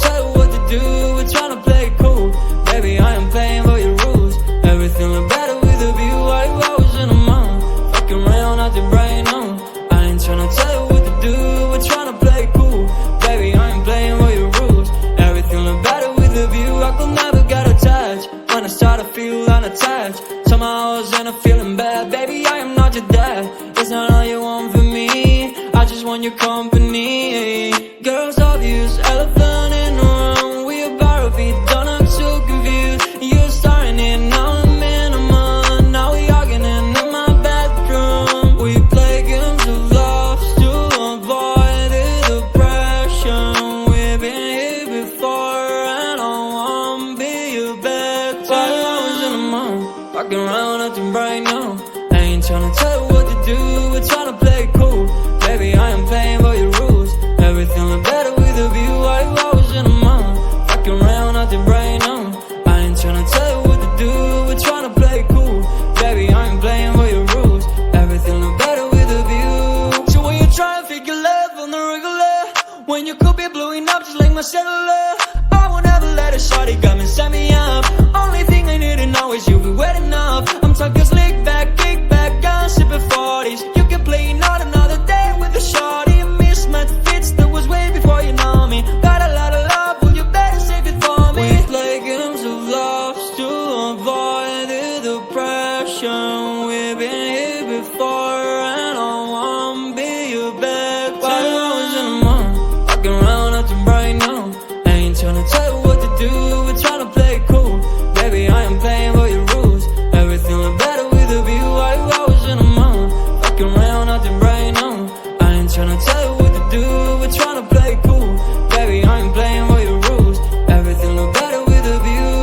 tell you what to do, we're tryna play it cool. Baby, I am playing by your rules. Everything look better with a view. Why you always in a mound? Fucking around out your brain on. I ain't tryna tell you what to do, we're tryna play it cool. Baby, I ain't playing by your rules. Everything look better with a view. I could never get attached. When I start to feel unattached, somehow I was in a feeling bad. Baby, I am not your dad. It's not all you want from me, I just want your company. Girls obvious, elephant in the room. We about to be done, I'm so confused. You're starting it, now I'm in a month. Now we arguing in my bedroom. We play games of love to avoid the depression. We've been here before and I won't be your bed. While I was in a month, walking around acting right now. I ain't tryna tell you what to do, we're tryna play it cool. Baby, I am playing by your rules. Everything look better with a view. Why you always in a mound? Fucking around out your brain on. I ain't tryna tell you what to do, we're tryna play it cool. Baby, I ain't playing by your rules. Everything look better with a view. So when you try and figure love on the regular, when you could be blowing up just like my cellular, I won't ever let a shorty come and set me up. Only thing I need to know is you be wet enough. I'm talking slick back, kick back, gun sipping 40s. You can play not another day with a shorty. Mismatch fits, that was way before you know me. Got a lot of love, well you better save it for me. We play games of love to avoid the depression. We've been here before and I won't be your bed. While I was in a month, walking around acting right now. I ain't tryna tell you what to do, we're tryna play it cool. Baby, I am playing by your rules. Everything look better with a view. Why you always in a month, walking around acting right now. I ain't tryna tell you what to do, we're tryna play it cool. Baby, I ain't playing by your rules. Everything look better with a view.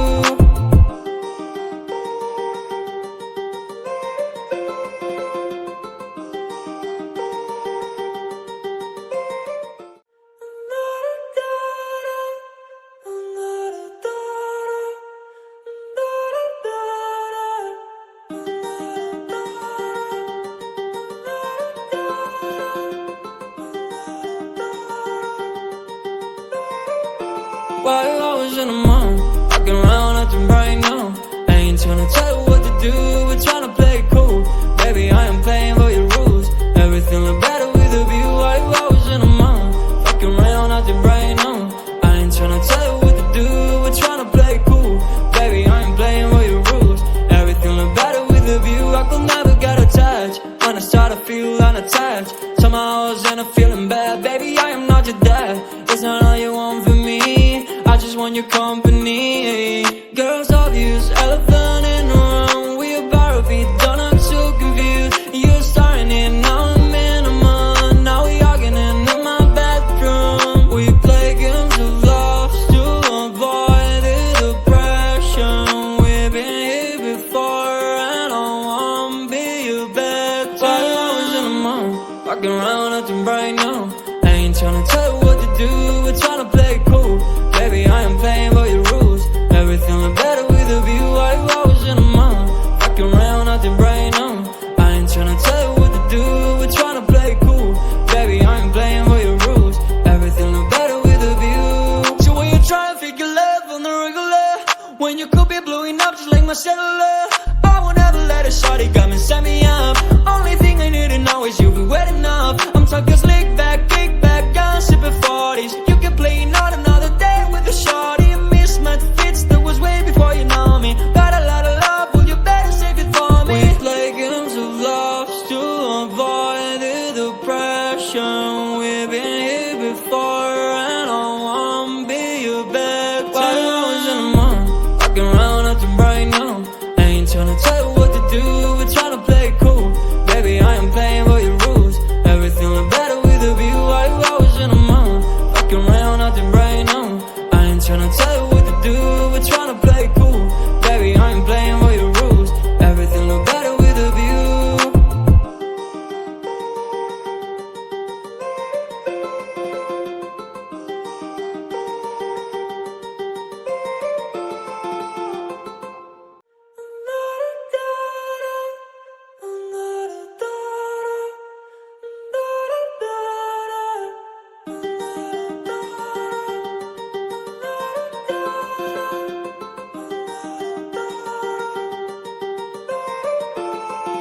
Why you always in a mound? Walking around acting right now. I ain't tryna tell you what to do, we're tryna play it cool. Baby, I am playing by your rules. Everything look better with a view. Why you always in a mound? Walking around acting right now. I ain't tryna tell you what to do, we're tryna play it cool. Baby, I ain't playing by your rules. Everything look better with a view. I could never get attached. When I start to feel unattached, somehow I was in a feeling bad. Baby, I am not your dad. It's not all you want from me, I just want your company. Girls obvious, elephant in the room. We about to be done, I'm so confused. You're starting it, now I'm in a month. Now we arguing in my bedroom. We play games of love to avoid the depression. We've been here before and I won't be your bed. While I was in a month, walking around acting right now. I ain't tryna tell you what to do, we're tryna play it cool. Baby, I am playing by your rules. Everything look better with a view. Why you always in a month, walking around acting right now. I ain't tryna tell you what to do, we're tryna play it cool. Baby, I ain't playing by your rules. Everything look better with a view. So when you try and figure love on the regular, when you could be blowing up just like my cellular, I won't ever let a shorty come and set me up. Only thing I need to know is you be wet enough. I'm talking slick back, kick back, gun sipping 40s. You can play not another day with a shorty. Mismatch fits, that was way before you know me. Got a lot of love, well you better save it for me. We play games of love to avoid the depression. We've been here before and I won't be your bed. While I was in a month, walking around acting right now. I ain't tryna tell you what to do, we're tryna play it cool. Baby, I am playing by your rules. Everything look better with a view. Why you always in a month, walking around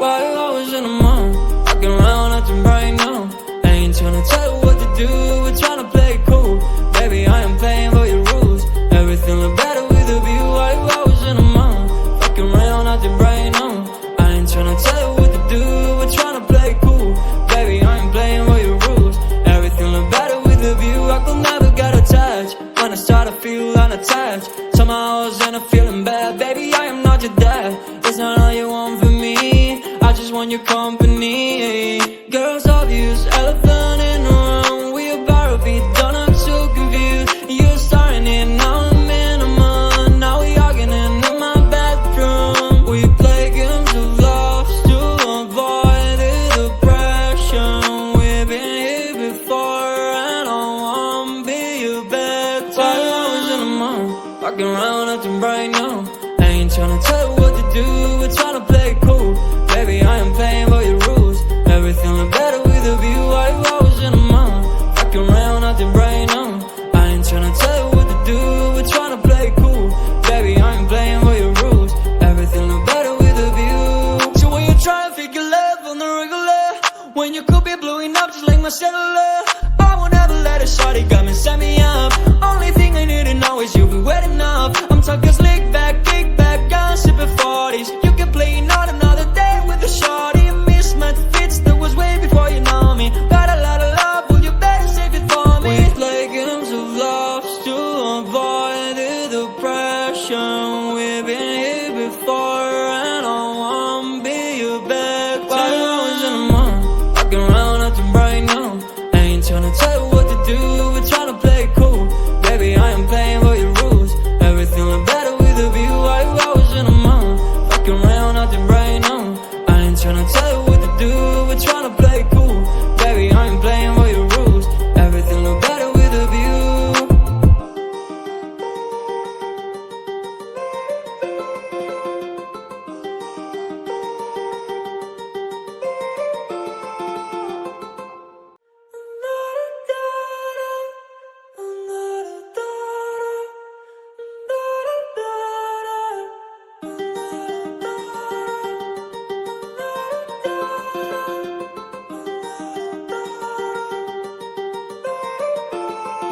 Why you always in the mood? Walking around acting right now. I ain't tryna tell you what to do, we're tryna play it cool. Baby, I am playing by your rules. Everything look better with a view. Why you always in the mood? Walking around acting right now. I ain't tryna tell you what to do, we're tryna play it cool. Baby, I ain't playing by your rules. Everything look better with a view. I could never get attached. When I start to feel unattached, somehow I was in a feeling bad. Baby, I am not your dad. It's not all you want from me, I just want your company. Girls obvious, elephant in the room. We about to be done, I'm so confused. You're starting it, now I'm in a month. Now we arguing in my bedroom. We play games of love to avoid the depression. We've been here before and I won't be your bed. Why you always in the mood? Walking around acting right now. I ain't tryna tell you what to do, we're tryna play it cool. Baby, I am playing by your rules. Everything look better with a view. Why you always in the mood? Walking around acting right now. I ain't tryna tell you what to do, we're tryna play it cool. Baby, I ain't playing by your rules. Everything look better with a view. So when you try to figure love on the regular, when you could be blowing up just like my cellular, I won't ever let a shawty come and set me up. Only thing I need to know is you'll be wet enough. I'm talking slick back, kick back, gun sipping 40s. You can play not another day with a shawty. Mismatch fits, that was way before you know me. Got a lot of love, well you better save it for me. We play games of love to avoid the depression. We've been here before and I won't be your bed. Why you always in the mood? Walking around acting right now. I ain't tryna tell you what to do, we're tryna play it cool. Baby, I am playing by your rules. Everything look better with a view. Why you always in the mood? Walking around acting right now. I ain't tryna tell you what to do, we're tryna play it cool. Baby, I ain't playing by your rules. Everything look better with a view.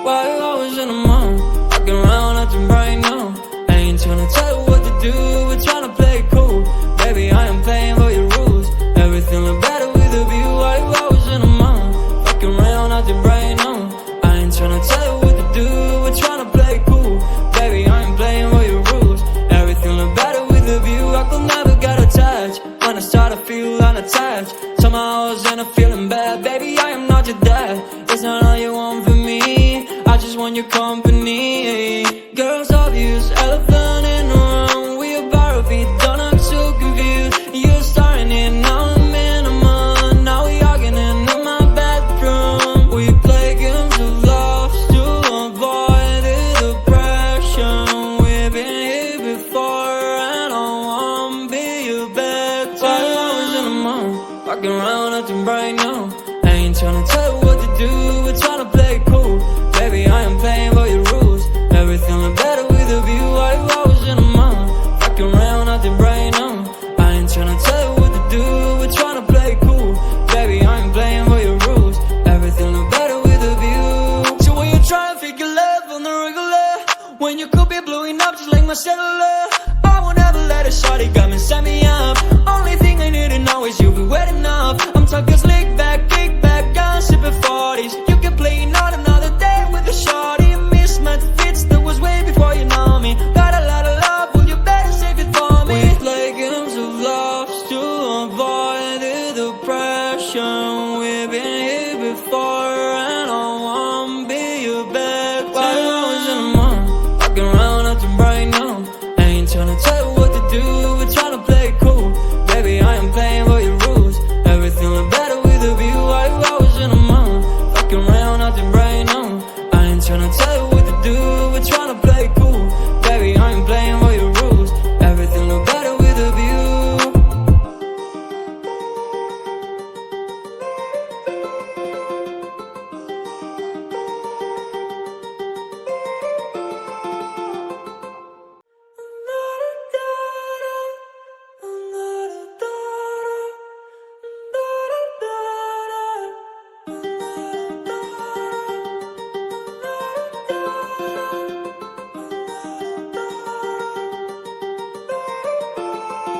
Why you always in the mood? Walking around acting right now. I ain't tryna tell you what to do, we're tryna play it cool. Baby, I am playing by your rules. Everything look better with a view. Why you always in the mood? Walking around acting right now. I ain't tryna tell you what to do, we're tryna play it cool. Baby, I ain't playing by your rules. Everything look better with a view. I could never get attached. When I start to feel unattached, somehow I was in a feeling bad. Baby, I am not your dad. It's not all you want from me, I just want your company. Girls obvious, elephant in the room. We about to be done, I'm so confused. You're starting it, now I'm in a month. Now we arguing in my bedroom. We play games of love to avoid the depression. We've been here before and I won't be your bed. Why you always in the mood? Walking around acting right now. I ain't tryna tell you what to do, we're tryna play it cool. Baby, I am playing by your rules. Everything look better with a view. Why you always in the mood? Walking around acting right now. I ain't tryna tell you what to do, we're tryna play it cool. Baby, I ain't playing by your rules. Everything look better with a view. So when you try to figure love on the regular, when you could be blowing up just like my cellular, I won't ever let a shawty come and set me up. Only thing I need to know is you'll be wet enough. I'm talking slick back, kick back, gun sipping 40s. You can play not another day with a shawty. Mismatch fits, that was way before you know me. Got a lot of love, well you better save it for me. We play games of love to avoid the depression. We've been here before and I won't be your bed. Why you always in the mood? Walking around acting right now. I ain't tryna tell you what to do, we're tryna play it cool. Baby, I am playing by your rules. Everything look better with a view. Why you always in the mood?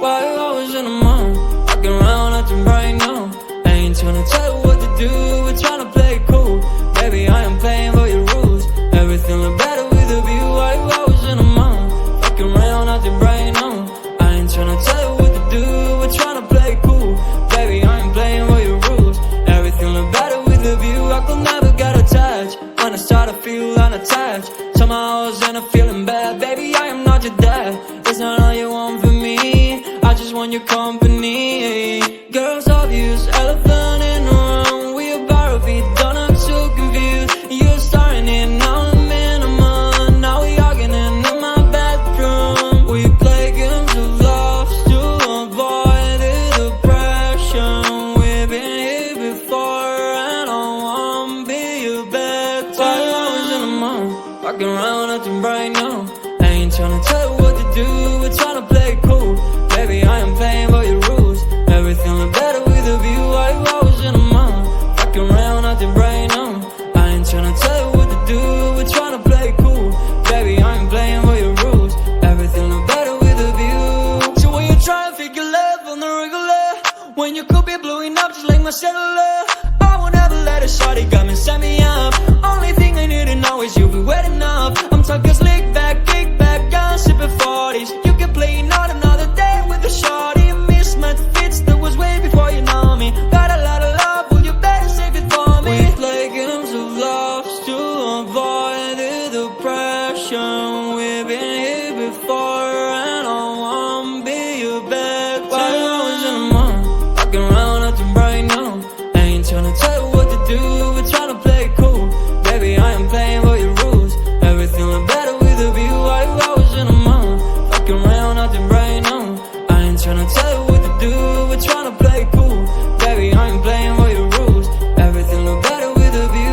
Why you always in the mood? Walking around acting bright now. I ain't tryna tell you what to do, we're tryna play it cool. Baby, I am playing by your rules. Everything look better with a view. Why you always in the mood? Walking around acting bright now. I ain't tryna tell you what to do, we're tryna play it cool. Baby, I am playing by your rules. Everything look better with a view. I could never get attached. When I start to feel unattached, somehow I was in a feeling bad. Baby, I am not your dad. It's not all you want from me, I just want your company. Girls obvious, elephant in the room. We about to be done, I'm so confused. You're starting it, now I'm in a month. Now we arguing in my bedroom. We play games of love to avoid the depression. We've been here before and I won't be your bed. Why you always in the mood? Walking around acting bright now. I ain't tryna tell you what to do, we're tryna play it cool. Baby, I am playing by your rules. Everything look better with a view. Why you always in the mood? Walking around acting bright now. I ain't tryna tell you what to do, we're tryna play it cool. Baby, I am playing by your rules. Everything look better with a view. So when you try and figure love on the regular, when you could be blowing up just like my cellular, I won't ever let a shawty come and set me up. Only thing I need to know is you'll be wet enough. I'm talking slick back, kick back, gun sipping 40s. You can play not another day with a shawty. Mismatched fits, that was way before you know me. Got a lot of love, well you better save it for me. We play games of love to avoid the depression. We've been here before and I won't be your bed. Why you always in the mood? Walking around acting bright now. I ain't tryna tell you what to do, we're tryna play it cool. Baby, I am playing by your rules. Everything look better with a view. Why you always in the mood? Walking around acting bright now. I ain't tryna tell you what to do, we're tryna play it cool. Baby, I am playing by your rules. Everything look better with a view.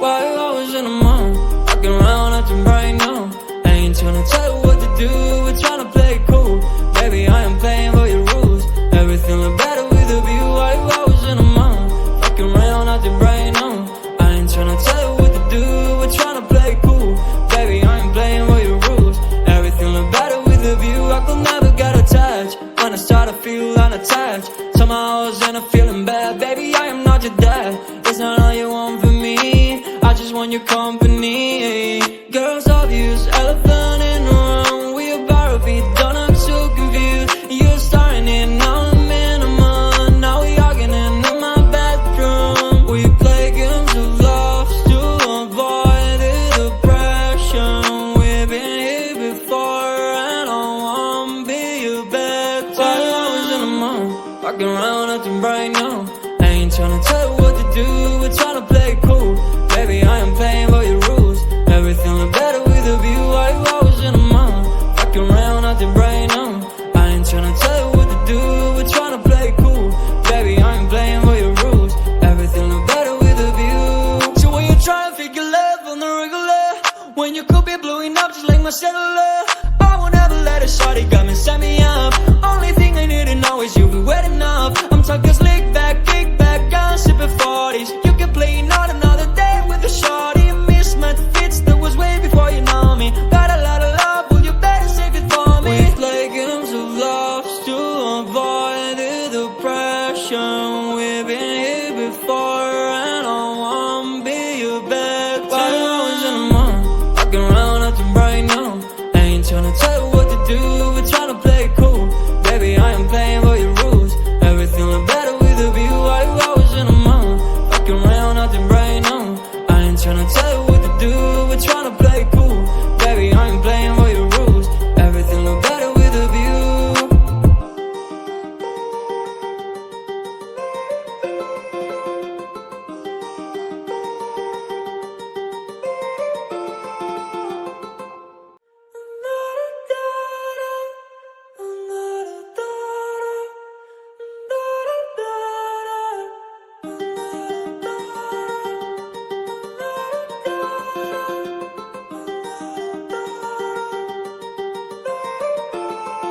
Why you always in the mood? Walking around acting bright now. I ain't tryna tell you what to do, we're tryna play it cool. Baby, I am playing by your rules. Everything look better with a view. Why you always in the mood? Walking around acting bright now. I ain't tryna tell you what to do, we're tryna play it cool. Baby, I am playing by your rules. Everything look better with a view. I could never get attached. When I start to feel unattached, somehow I was in a feeling bad. Baby, I am not your dad. It's not all you want from me, I just want your company. Girls obvious, elephant in the room. We about to be done, I'm so confused. You're starting it, now I'm in a month. Now we arguing in my bedroom. We play games of love to avoid the depression. We've been here before and I won't be your bed. Why you always in the mood? Walking around acting bright now. I ain't tryna tell you what to do, we're tryna play it cool. Baby, I am playing by your rules. Everything look better with a view. Why you always in the mood? Walking around acting bright now. I ain't tryna tell you what to do, we're tryna play it cool. Baby, I am playing by your rules. Everything look better with a view. So when you try and figure love on the regular, when you could be blowing up just like my cellular, I won't ever let a shawty come and set me up. Only thing I need to know is you'll be wet enough. I'm talking slick back, kick back, gun sipping 40s. You can play not another day with a shawty. Mismatched fits, that was way before you know me. Got a lot of love, well you better save it for me. We play games of love to avoid the depression. We've been here before and I won't be your bed. Why you always in the mood? Walking around acting bright now. I ain't tryna tell you what to do, we're tryna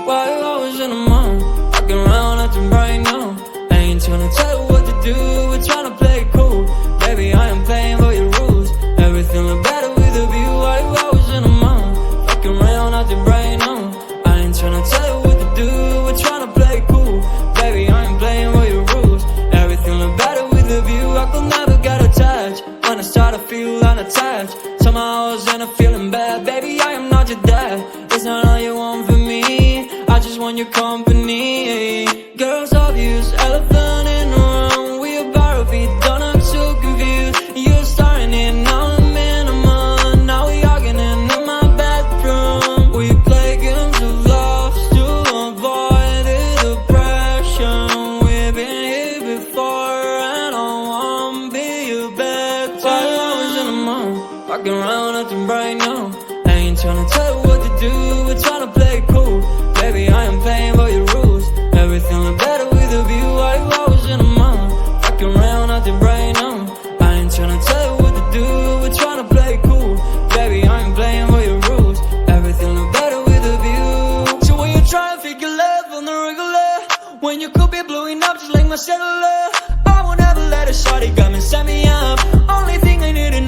Why you always in the mood? Fucking around acting right now. I ain't tryna tell you what to do, we're tryna play it cool. Baby, I am playing by your rules. Everything look better with a view. Why you always in the mood? Fucking around acting right now. I ain't tryna tell you what to do, we're tryna play it cool. Baby, I am playing by your rules. Everything look better with a view. I could never get attached. When I start to feel unattached, somehow I was in a feeling bad. Baby, I am not your dad. It's not all you want from me, I just want your company. Girls obvious, elephant in the room. We about to be done, I'm so confused. You're starting it, now I'm in a month. Now we arguing in my bedroom. We play games of love to avoid the depression. We've been here before and I won't be your bed. Why you always in the mood? Walking around acting right now. I ain't tryna tell you what to do, we're tryna play it cool. Baby, I am playing by your rules. Everything look better with a view. Why you always in the mood? Fucking around acting right now. I ain't tryna tell you what to do, we're tryna play it cool. Baby, I am playing by your rules. Everything look better with a view. So when you try and figure love on the regular, when you could be blowing up just like my cellular, I won't ever let a shawty come and set me up. Only thing I need to